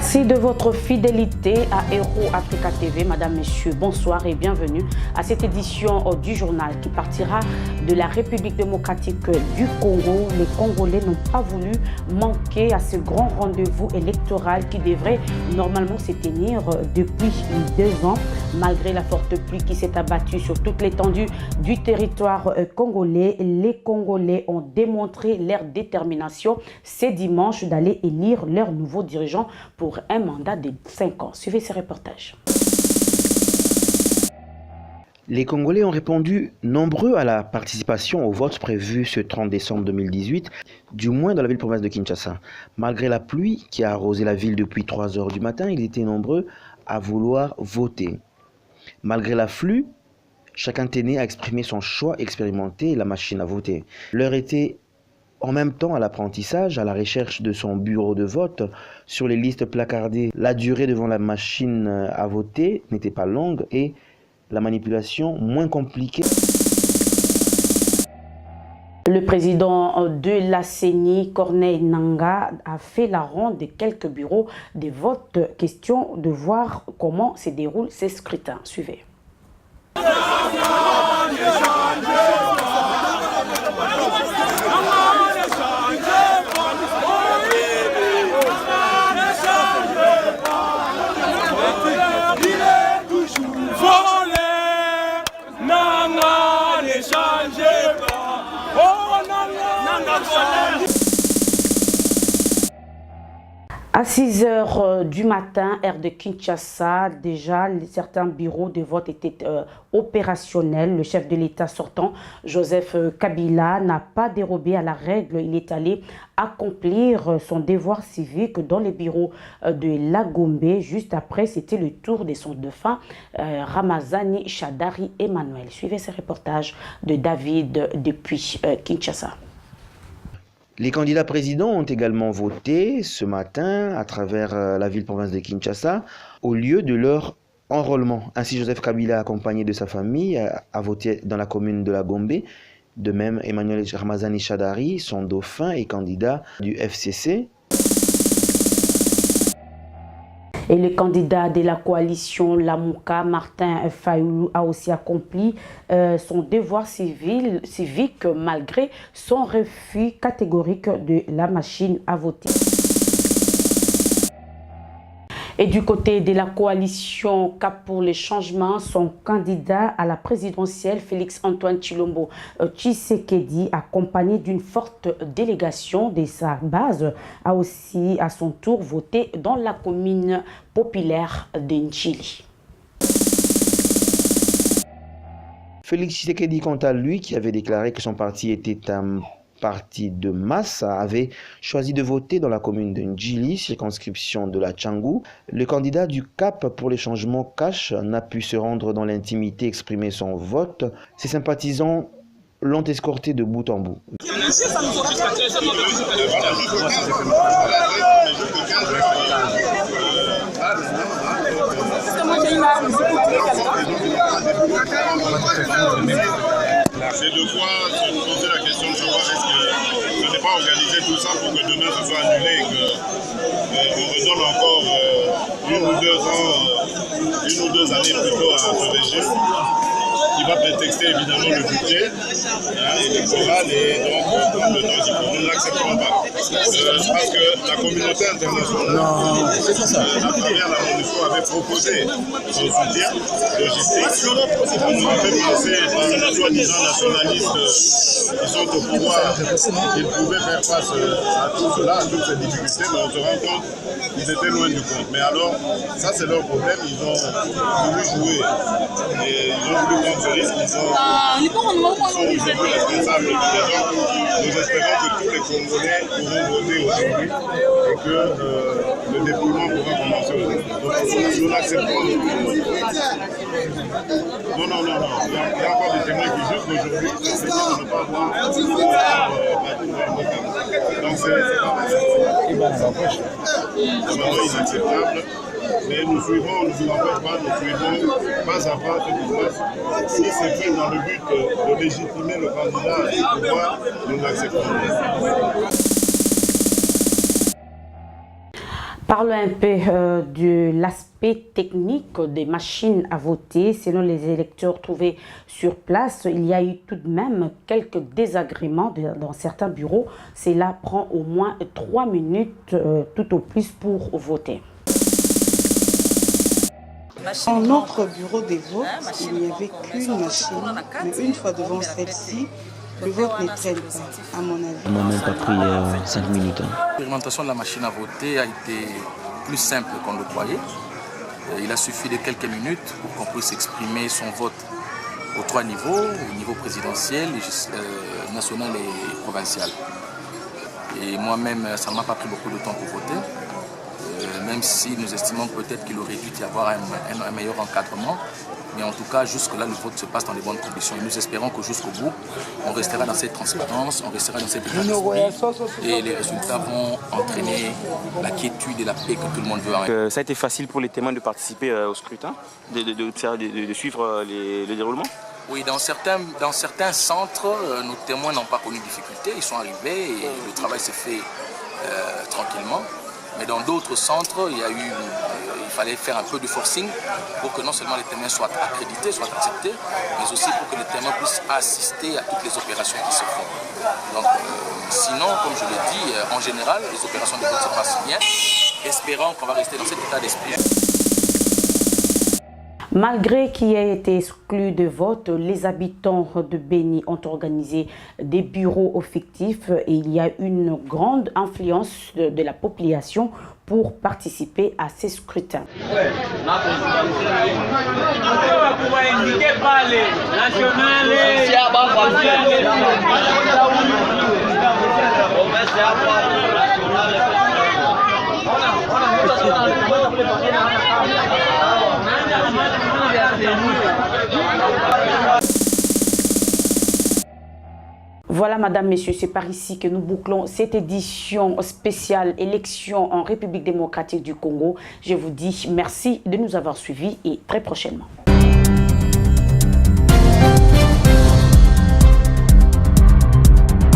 Merci de votre fidélité à Héros Africa TV. Madame, Messieurs, bonsoir et bienvenue à cette édition du journal qui partira de la République démocratique du Congo. Les Congolais n'ont pas voulu manquer à ce grand rendez-vous électoral qui devrait normalement se tenir depuis 2 ans. Malgré la forte pluie qui s'est abattue sur toute l'étendue du territoire congolais, les Congolais ont démontré leur détermination ce dimanche d'aller élire leur nouveau dirigeant pour un mandat de 5 ans. Suivez ce reportage. Les Congolais ont répondu nombreux à la participation au vote prévu ce 30 décembre 2018, du moins dans la ville-province de Kinshasa. Malgré la pluie qui a arrosé la ville depuis 3 heures du matin, ils étaient nombreux à vouloir voter. Malgré l'afflux, chacun tenait à exprimer son choix, expérimenter la machine à voter. L'heure était en même temps à l'apprentissage, à la recherche de son bureau de vote, sur les listes placardées. La durée devant la machine à voter n'était pas longue et la manipulation moins compliquée. Le président de la CENI, Corneille Nangaa, a fait la ronde de quelques bureaux de vote. Question de voir comment se déroulent ces scrutins. Suivez. À 6 heures du matin, heure de Kinshasa, déjà certains bureaux de vote étaient opérationnels. Le chef de l'État sortant, Joseph Kabila, n'a pas dérobé à la règle. Il est allé accomplir son devoir civique dans les bureaux de la Gombe. Juste après, c'était le tour de son défunt Ramazani Shadari Emmanuel. Suivez ce reportage de David depuis Kinshasa. Les candidats présidents ont également voté ce matin à travers la ville-province de Kinshasa au lieu de leur enrôlement. Ainsi, Joseph Kabila, accompagné de sa famille, a voté dans la commune de la Gombe. De même, Emmanuel Ramazani Shadari, son dauphin et candidat du FCC. Et le candidat de la coalition Lamouka, Martin Fayoulou, a aussi accompli son devoir civique malgré son refus catégorique de la machine à voter. Et du côté de la coalition Cap pour les changements, son candidat à la présidentielle, Félix-Antoine Tshilombo Tshisekedi, accompagné d'une forte délégation de sa base, a aussi à son tour voté dans la commune populaire de Ndjili. Félix Tshisekedi, quant à lui, qui avait déclaré que son parti était un parti de masse, avait choisi de voter dans la commune de Ndjili, circonscription de la Tchangou. Le candidat du Cap pour les changements Cash n'a pu se rendre dans l'intimité exprimer son vote. Ses sympathisants l'ont escorté de bout en bout. C'est de quoi se poser la question de savoir est-ce que ce n'est pas organiser tout ça pour que demain ce soit annulé et qu'on redonne encore 1 ou 2 années plutôt à ce régime qui va prétexter évidemment le budget électoral et donc prendre le temps qu'il faut. Nous n'accepterons pas. Parce que la communauté internationale, à travers la MONUSCO, avait proposé son soutien logistique. On nous avait pensé par les soi-disant nationalistes qui sont au pouvoir qu'ils pouvaient faire face à tout cela, à toutes ces difficultés, mais on se rend compte qu'ils étaient loin du compte. Mais alors, ça c'est leur problème, ils ont voulu jouer et ils ont voulu prendre ce risque, ils sont aujourd'hui responsables. Et donc, nous espérons que tous les Congolais pourront voter aujourd'hui et que le dépouillement pourra commencer aujourd'hui. Donc, nous l'acceptons. Non. Il y a encore des témoins qui jugent qu'aujourd'hui, c'est de ne pas voir donc c'est vraiment inacceptable. Mais nous suivons, nous n'en faites pas, nous suivons pas à pas ce qui se passe. Si c'est fait dans le but de légitimer le candidat du pouvoir, nous l'acceptons. Parlons un peu de l'aspect technique des machines à voter. Selon les électeurs trouvés sur place, il y a eu tout de même quelques désagréments dans certains bureaux. Cela prend au moins 3 minutes tout au plus pour voter. En notre bureau des votes, il n'y avait qu'une machine, mais une fois devant celle-ci, le vote ne traîne pas, à mon avis. On n'a même pas pris 5 minutes. L'expérimentation de la machine à voter a été plus simple qu'on le croyait. Il a suffi de quelques minutes pour qu'on puisse exprimer son vote aux 3 niveaux, au niveau présidentiel, national et provincial. Et moi-même, ça ne m'a pas pris beaucoup de temps pour voter. Même si nous estimons peut-être qu'il aurait dû y avoir un meilleur encadrement. Mais en tout cas, jusque-là, le vote se passe dans de bonnes conditions. Et nous espérons que jusqu'au bout, on restera dans cette transparence, on restera dans cette état d'esprit. Et les résultats vont entraîner la quiétude et la paix que tout le monde veut. Ça a été facile pour les témoins de participer au scrutin, de suivre le déroulement? Oui, dans certains centres, nos témoins n'ont pas connu de difficultés. Ils sont arrivés et le travail s'est fait tranquillement. Mais dans d'autres centres, il fallait faire un peu de forcing pour que non seulement les témoins soient accrédités, soient acceptés, mais aussi pour que les témoins puissent assister à toutes les opérations qui se font. Donc, sinon, comme je l'ai dit, en général, les opérations de vote se passent bien. Espérons qu'on va rester dans cet état d'esprit. Malgré qu'il ait été exclu de vote, les habitants de Béni ont organisé des bureaux fictifs et il y a une grande influence de la population pour participer à ces scrutins. Voilà, madame, messieurs, c'est par ici que nous bouclons cette édition spéciale élection en République démocratique du Congo. Je vous dis merci de nous avoir suivis et très prochainement.